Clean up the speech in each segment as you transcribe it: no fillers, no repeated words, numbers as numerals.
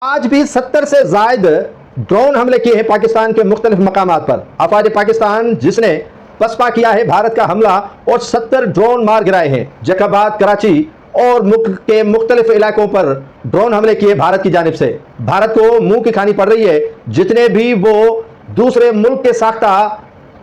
आज भी 70 से जायद ड्रोन हमले किए हैं पाकिस्तान के मुख्तलिफ मकामात पर। अफवाज पाकिस्तान जिसने पसपा किया है भारत का हमला और 70 ड्रोन मार गिराए हैं। जैकबाद, कराची और मुल्क के मुख्तलिफ इलाकों पर ड्रोन हमले किए भारत की जानिब से। भारत को मुंह की खानी पड़ रही है जितने भी वो दूसरे मुल्क के साख्ता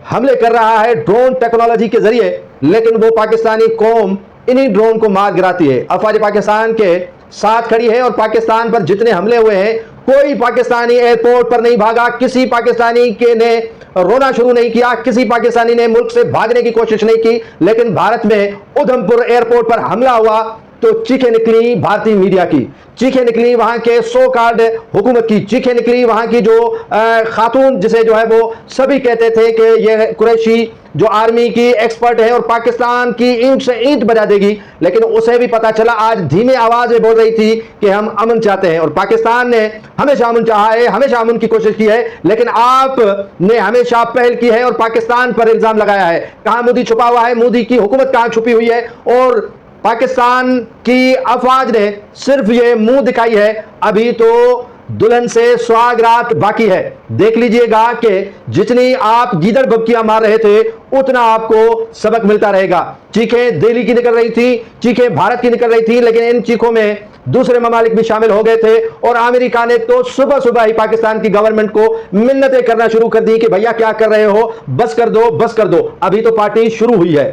हमले कर रहा है ड्रोन टेक्नोलॉजी के जरिए, लेकिन वो पाकिस्तानी कौम इन्हीं ड्रोन को मार गिराती है। अफवाज पाकिस्तान के साथ खड़ी है और पाकिस्तान पर जितने हमले हुए हैं कोई पाकिस्तानी एयरपोर्ट पर नहीं भागा, किसी पाकिस्तानी के ने रोना शुरू नहीं किया, किसी पाकिस्तानी ने मुल्क से भागने की कोशिश नहीं की। लेकिन भारत में उधमपुर एयरपोर्ट पर हमला हुआ तो चीखें निकली भारतीय मीडिया की, चीखें निकली वहां के सो कार्ड हुकूमत की, चीखें निकली वहां की जो खातून जिसे जो है वो सभी कहते थे कि ये कुरैशी जो आर्मी की एक्सपर्ट है और पाकिस्तान की ईंट से ईंट बजा देगी, लेकिन उसे भी पता चला, आज धीमे आवाज में बोल रही थी कि हम अमन चाहते हैं और पाकिस्तान ने हमेशा अमन चाहा है, हमेशा अमन की कोशिश की है। लेकिन आपने हमेशा पहल की है और पाकिस्तान पर इल्जाम लगाया है। कहां मोदी छुपा हुआ है, मोदी की हुकूमत कहां छुपी हुई है, और पाकिस्तान की अफवाज ने सिर्फ ये मुंह दिखाई है। अभी तो दुल्हन से सुहागरात बाकी है। देख लीजिएगा कि जितनी आप गीदड़ भभकियां मार रहे थे उतना आपको सबक मिलता रहेगा। चीखें दिल्ली की निकल रही थी, चीखें भारत की निकल रही थी, लेकिन इन चीखों में दूसरे ममालिक भी शामिल हो गए थे और अमेरिका ने तो सुबह सुबह ही पाकिस्तान की गवर्नमेंट को मिन्नतें करना शुरू कर दी कि भैया क्या कर रहे हो, बस कर दो, बस कर दो। अभी तो पार्टी शुरू हुई है।